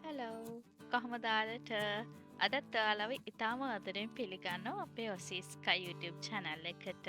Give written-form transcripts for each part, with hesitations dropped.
Hello කොහොමදාලට අදත් ඔයාලව ඉතාම අදරෙන් පිළිගන්නවා අපේ ඔසිස්කයි YouTube channel එකට.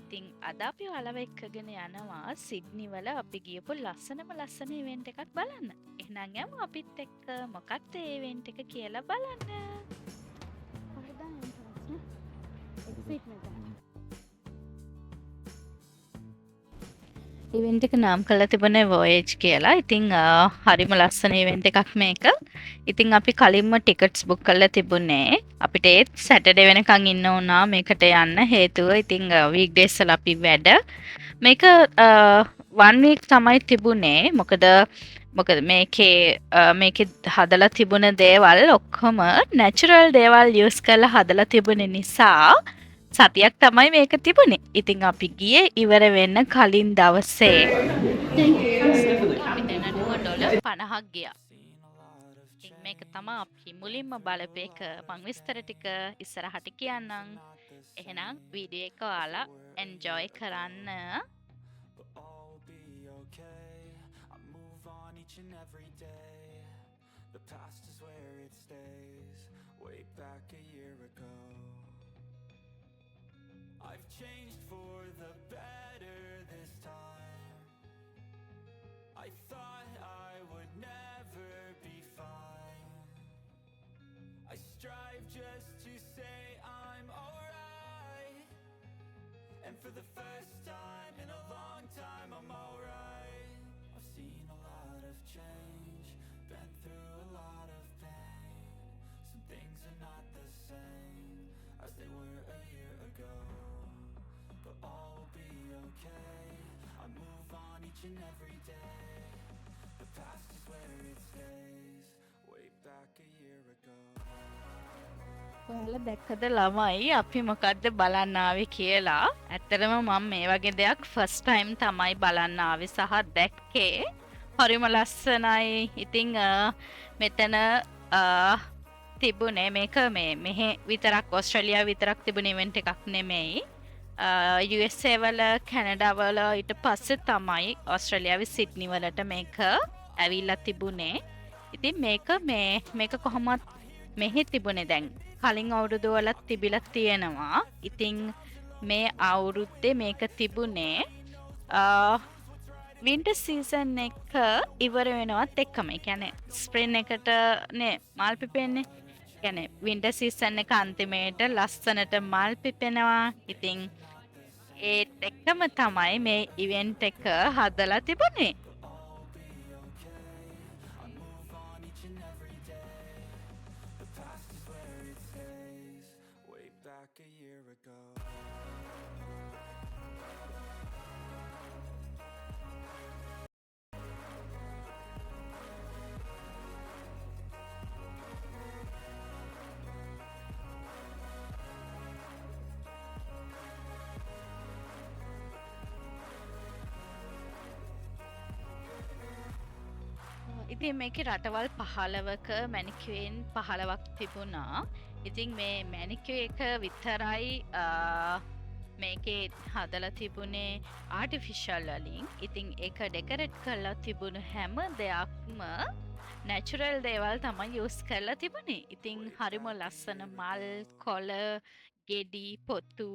ඉතින් අද අපි ඔයාලව එක්කගෙන යනවා සිඩ්නි වල අපි ගියපු ලස්සන ඉවෙන්ට් එකක් බලන්න. එහෙනම් යමු අපිත් එක්ක මොකක්ද ඒ ඉවෙන්ට් එක කියලා බලන්න. ඉවෙන්ට් එක නම් කරලා තිබුණේ Voyage කියලා. ඉතින් හරිම ලස්සන ඉවෙන්ට් එකක් මේක. ඉතින් අපි කලින්ම ටිකට්ස් බුක් කරලා තිබුණේ. අපිට ඒත් සැටර්ඩේ වෙනකන් ඉන්න වුණා මේකට යන්න. හේතුව ඉතින් වීක්ඩේස් වල අපි වැඩ. මේක 1 week තමයි තිබුණේ. මොකද මේකේ හදලා තිබුණ දේවල් ඔක්කොම නැචරල් දේවල් යූස් කරලා හදලා තිබුණ නිසා සතියක් තමයි මේක තිබුණේ. ඉතින් අපි ගියේ ඉවර වෙන්න කලින් දවසේ. අපි දැනටම ඩොලර් 50ක් ගියා. ඉතින් මේක තමයි අපි මුලින්ම බලපු එක. මං විස්තර ටික ඉස්සරහට කියන්නම්. එහෙනම් වීඩියෝ එක ඔයාලා එන්ජොයි කරන්න. I've changed for the better this time. I thought I would never be fine. I strive just to say I'm alright. And for the first time in a long time I'm alright. I've seen a lot of change, been through a lot of pain. Some things are not the same as they were a year ago. But all will be okay. I move on each and every day. The past is where it stays. Way back a year ago. ඔයාලා දැක්කද ළමයි අපි මොකද්ද බලන්න ආවේ කියලා? ඇත්තටම මම මේ වගේ දෙයක් ෆස්ට් ටයිම් තමයි බලන්න ආවේ සහ දැක්කේ. හරිම ලස්සනයි. ඉතින් මෙතන තිබුණේ මේක මෙහෙ විතරක් ඕස්ට්‍රේලියාව විතරක් තිබුණ ඉවෙන්ට් එකක් නෙමෙයි. USA වල කැනඩා වල ඊට පස්සේ තමයි ඕස්ට්‍රේලියාවේ සිඩ්නි වලට මේක ඇවිල්ලා තිබුණේ. ඉතින් මේක කොහොමත් මෙහි තිබුණේ දැන් කලින් අවුරුදු වලත් තිබිලා තියෙනවා. ඉතින් මේ අවුරුද්දේ මේක තිබුණේ වින්ටර් සීසන් එක ඉවර වෙනවත් එක්කම. ඒ කියන්නේ ස්ප්‍රින් එකට නේ මල් පිපෙන්නේ. කියන්නේ වින්ටර් සීසන් එක අන්තිමේට ලස්සනට මල් පිපෙනවා. ඉතින් ඒත් එක්කම තමයි මේ ඉවෙන්ට් එක හදලා තිබුණේ. Way back a year ago. ඉතින් මේකේ රටවල් 15ක මැනිකියුවෙන් 15ක් තිබුණා. ඉතින් මේ මැනිකියු එක විතරයි මේකේ හදලා තිබුණේ ආටිෆිෂල් වලින්. ඉතින් ඒක ඩෙකරේට් කරලා තිබුණු හැම දෙයක්ම නැචරල් දේවල් තමයි යූස් කරලා තිබුණේ. ඉතින් හරිම ලස්සන මල්, කොළ, ගෙඩි, පොතු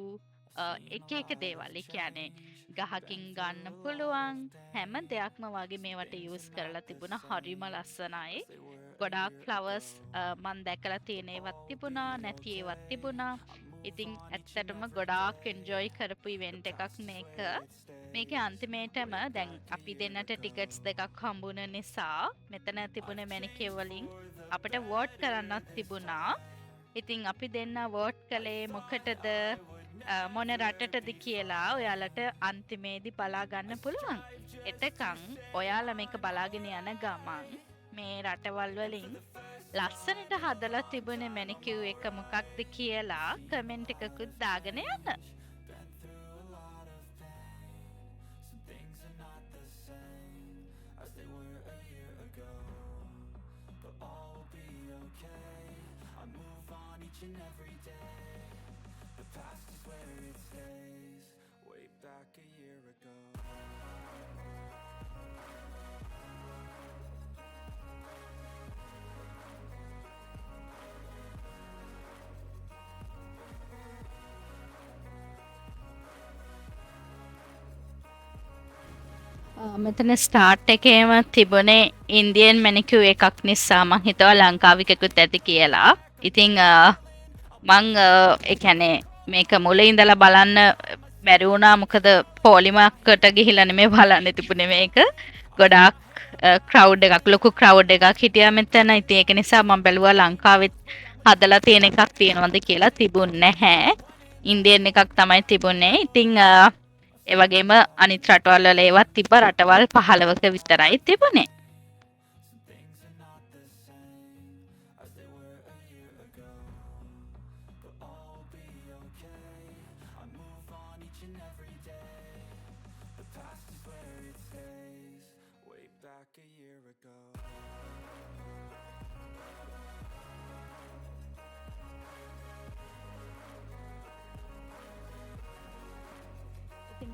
එක දේවල්. ඒ කියන්නේ ගහකින් ගන්න පුළුවන් හැම දෙයක්ම වගේ මේවට යූස් කරලා තිබුණා. හරිම ලස්සනයි. ගොඩාක් ෆ්ලවර්ස් මන් දැකලා තියෙන ඒවත් තිබුණා, නැති ඒවත් තිබුණා. ඉතින් ඇත්තටම ගොඩාක් එන්ජොයි කරපු ඉවෙන්ට් එකක් මේක. මේකේ අන්තිමේටම දැන් අපි දෙන්නට ටිකට්ස් දෙකක් හම්බුන නිසා මෙතන තිබුණ මැනිකියු වලින් අපිට වෝට් කරන්නත් තිබුණා. ඉතින් අපි දෙන්න වෝට් කළේ මොකටද මොන රටටද කියලා ඔයාලට අන්තිමේදී බලා ගන්න පුළුවන්. එතකන් ඔයාලා මේක බලාගෙන යන ගමන් මේ රටවල් වලින් ලස්සනට හදලා තිබුණ මැනිකියු එක මොකක්ද කියලා කමෙන්ට් එකකුත් දාගෙන යන්න. Some things are not the same as they were a year ago. But all will be okay. I move on each and every day. The past is where it stays. Way back a year ago. මෙතන start එකේම තිබුණේ Indian මැනිකියුර් එකක් නිසා මං හිතුවා ලංකාවේ එකකුත් ඇති කියලා. ඉතින් මං ඒ කියන්නේ මේක මුල ඉඳලා බලන්න බැරි වුණා මොකද පොලිමකට ගිහිල්ලා නෙමෙයි බලන්න තිබුණේ මේක. ගොඩාක් ක්‍රවුඩ් එකක් ලොකු ක්‍රවුඩ් එකක් හිටියා මෙතන. ඉතින් ඒක නිසා මම බැලුවා ලංකාවෙත් හදලා තියෙන එකක් තියෙනවද කියලා තිබුණේ නැහැ. ඉන්දියන් එකක් තමයි තිබුණේ. ඉතින් ඒ වගේම අනිත් රටවල් වල ඒවත් තිබ්බ රටවල් 15ක විතරයි තිබුණේ.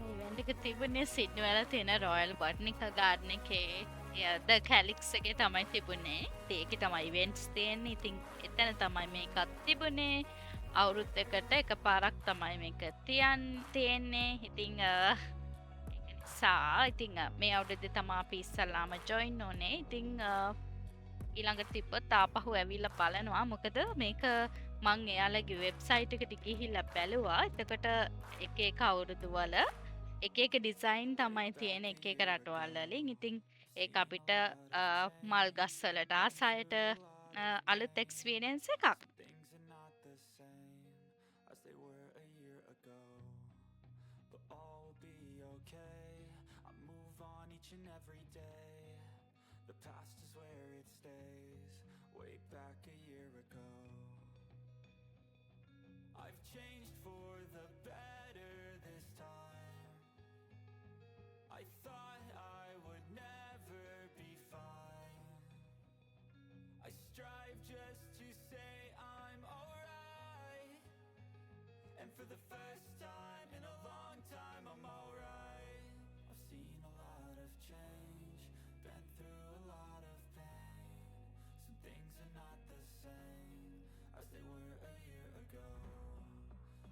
ඉවෙන්ට් එක තිබුණේ සිඩ්නි වල තියෙන රොයල් බොටනිකල් ගාඩන් එකේ ද කැලික්ස් එකේ තමයි තිබුණේ. ඉතින් ඒකේ තමයි ඉවෙන්ට්ස් තියෙන්නේ. ඉතින් එතන තමයි මේකත් තිබුණේ. අවුරුද්දකට එකපාරක් තමයි මේක තියෙන්නේ. ඉතින් ඒක නිසා ඉතින් මේ අවුරුද්දේ තමයි අපි ඉස්සල්ලාම ජොයින් වුනේ. ඉතින් ඊළඟට තිබ්බොත් ආපහු ඇවිල්ලා බලනවා. මොකද මේක මං එයාලගේ වෙබ්සයිට් එකට ගිහිල්ලා බැලුවා. එතකොට එක එක අවුරුදු වල එක එක ඩිසයින් තමයි තියෙන එක එක රටවල් වලින්. ඉතින් ඒක අපිට මල් ගස් වලට ආසයට අලුත් එක්ස්පීරියන්ස් එකක්. For the first time in a long time, I'm alright. I've seen a lot of change, been through a lot of pain. Some things are not the same as they were a year ago,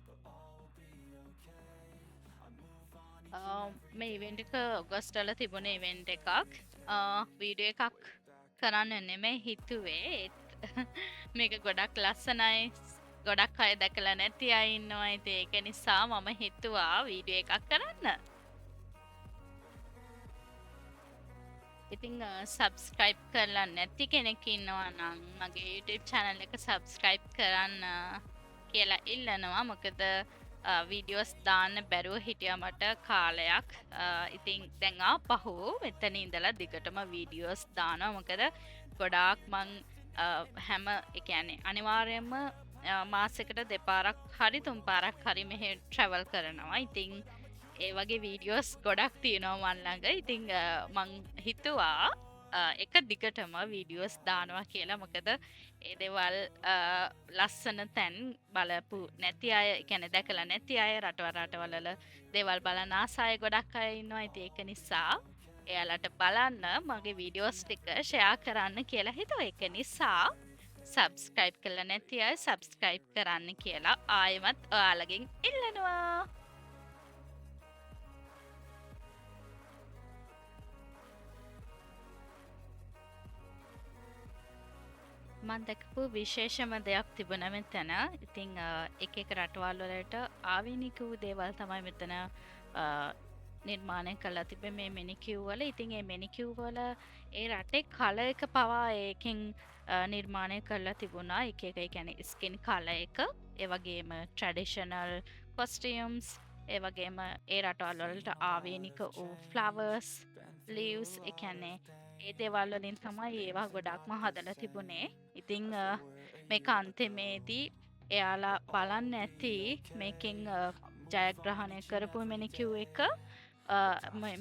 but all will be okay. I move on. මේ event එක August වල තිබුණ event එකක්. Video එකක් කරන්න නෙමෙයි හිතුවේ. මේක ගොඩක් ලස්සනයි. ගොඩක් අය දැකලා නැති අය ඉන්නවා. ඉතින් ඒක නිසා මම හිතුවා වීඩියෝ එකක් කරන්න. ඉතින් සබ්ස්ක්‍රයිබ් කරලා නැති කෙනෙක් ඉන්නවා නම් මගේ YouTube channel එක සබ්ස්ක්‍රයිබ් කරන්න කියලා ඉල්ලනවා. මොකද වීඩියෝස් දාන්න බැරුව හිටියා මට කාලයක්. ඉතින් දැන් ආපහු මෙතන ඉඳලා දිගටම වීඩියෝස් දානවා. මොකද ගොඩාක් මං හැම ඒ කියන්නේ අනිවාර්යයෙන්ම මාසෙකට දෙපාරක් හරි තුන් පාරක් හරි මෙහෙ ට්‍රැවල් කරනවා. ඉතින් ඒ වගේ වීඩියෝස් ගොඩක් තියෙනවා මන් ළඟ. ඉතින් මං හිතුවා එක දිගටම වීඩියෝස් දානවා කියලා. මොකද ඒ දේවල් ලස්සන තැන් බලපු නැති අය, කියන්නේ දැකලා නැති අය, රටවල් වල දේවල් බලන ආස අය ගොඩක් අය ඉන්නවා. ඉතින් ඒක නිසා එයාලට බලන්න මගේ වීඩියෝස් ටික ෂෙයා කරන්න කියලා හිතුවා. ඒක නිසා සබ්ස්ක්‍රයිබ් කරලා නැති අය සබ්ස්ක්‍රයිබ් කරන්න කියලා ආයෙමත් ඔයාලගෙන් ඉල්ලනවා. මම දැකපු විශේෂම දෙයක් තිබුණා මෙතන. ඉතින් එක එක රටවල් වලට ආවේනික වූ දේවල් තමයි මෙතන නිර්මාණය කරලා තිබෙන්නේ මේ මෙනිකියුර් වල. ඉතින් මේ මෙනිකියුර් වල ඒ රටේ කලර් එක පවා ඒකෙන් නිර්මාණය කරලා තිබුණා. එක එක කියන්නේ ස්කින් කලර් එක, ඒ වගේම ට්‍රැඩිෂනල් කොස්ටියුම්ස්, ඒ වගේම ඒ රටවල් වලට ආවේනික වූ ෆ්ලවර්ස්, ලීව්ස්, ඒ කියන්නේ ඒ දේවල් වලින් තමයි ඒවා ගොඩක්ම හදලා තිබුණේ. ඉතින් මේක අන්තිමේදී එයාලා බලන්න ඇති මේකෙන් ජයග්‍රහණය කරපු මෙනිකියුර් එක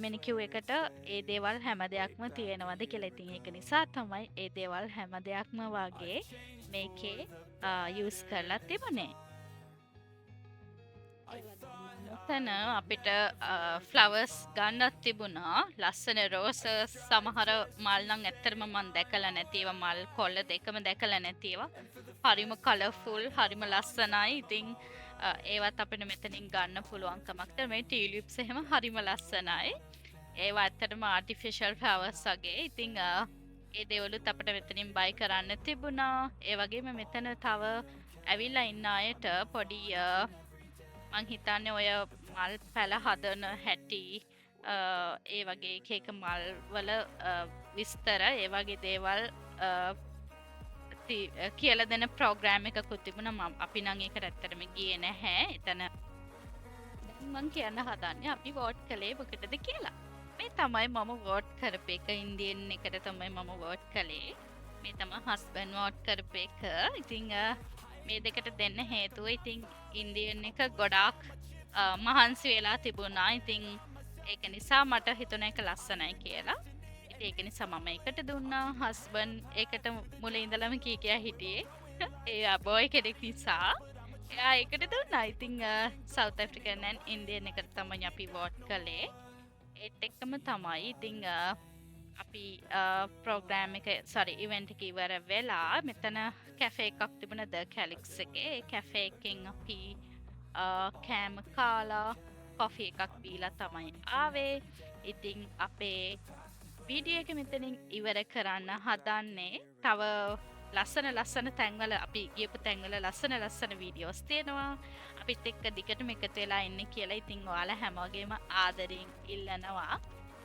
මෙනිකියුර් එකට ඒ දේවල් හැම දෙයක්ම තියෙනවද කියලා. ඉතින් ඒක නිසා තමයි ඒ දේවල් හැම දෙයක්ම වගේ මේකේ යූස් කරලා තිබුණේ. එතන අපිට ෆ්ලවර්ස් ගන්නත් තිබුණා. ලස්සන රෝසස්, සමහර මල් නම් ඇත්තටම මම දැකලා නැති ඒවා, මල් කොළ දෙකම දැකලා නැති ඒවා. හරිම කලර්ෆුල්, හරිම ලස්සනයි. ඉතින් ඒවත් අපිට මෙතනින් ගන්න පුළුවන්කමක් තියෙනවා. මේ ටියුලිප්ස් එහෙම හරිම ලස්සනයි. ඒවා ඇත්තටම ආටිෆිෂල් ෆ්ලවර්ස් වගේ. ඉතින් ඒ දේවලුත් අපිට මෙතනින් බයි කරන්න තිබුණා. ඒ වගේම මෙතන තව ඇවිල්ලා ඉන්න අයට පොඩි මං හිතන්නේ ඔය මල් පැල හදන හැටි ඒ වගේ එක එක මල් වල විස්තර ඒ වගේ දේවල් කියලා දෙන ප්‍රෝග්‍රෑම් එකකුත් තිබුණා. අපි නම් ඒකට ඇත්තටම ගියේ නැහැ. එතන මං කියන්න හදන්නේ අපි වෝට් කළේ මොකටද කියලා. මේ තමයි මම වෝට් කරපු එක. ඉන්දියන් එකට තමයි මම වෝට් කළේ. මේ තමයි හස්බන්ඩ් වෝට් කරපු එක. ඉතින් මේ දෙකට දෙන්න හේතුව ඉතින් ඉන්දියන් එක ගොඩාක් මහන්සි වෙලා තිබුණා. ඉතින් ඒක නිසා මට හිතුණා ඒක ලස්සනයි කියලා. ඉතින් ඒක නිසා මම ඒකට දුන්නා. හස්බන්ඩ් ඒකට මුලින් ඉඳලම කියා හිටියේ. ඒ බොයි කෙනෙක් නිසා එයා ඒකට දුන්නා. ඉතින් සවුත් ඇෆ්‍රිකන් and ඉන්දියන් එකට තමයි අපි වෝට් කළේ. ඒත් එක්කම තමයි ඉතින් අපි ප්‍රෝග්‍රෑම් එක ඉවෙන්ට් එක ඉවර වෙලා මෙතන කැෆේ එකක් තිබුණා ද කැලික්ස් එකේ. ඒ කැෆේ එකෙන් අපි කෑම කාලා කොෆි එකක් බීලා තමයි ආවේ. ඉතින් අපේ වීඩියෝ එක මෙතනින් ඉවර කරන්න හදන්නේ. තව ලස්සන තැන්වල අපි ගියපු තැන්වල ලස්සන වීඩියෝස් තියෙනවා. අපිත් එක්ක දිගටම එකතු වෙලා ඉන්න කියලා ඉතින් ඔයාලා හැමෝගෙම ආදරෙන් ඉල්ලනවා.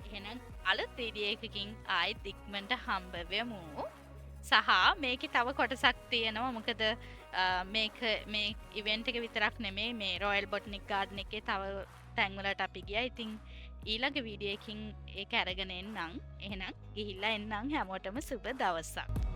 එහෙනම් අලුත් වීඩියෝ එකකින් ආයෙත් ඉක්මනට හම්බ වෙමු. සහ මේකේ තව කොටසක් තියෙනවා. මොකද මේ ඉවෙන්ට් එක විතරක් නෙමෙයි මේ රොයල් බොටනික් ගාඩන් එකේ තව තැන්වලට අපි ගියා. ඉතින් ඊළඟ වීඩියෝ එකකින් ඒක අරගෙන එන්නම්. එහෙනම් ගිහිල්ලා එන්නම්. හැමෝටම සුබ දවසක්.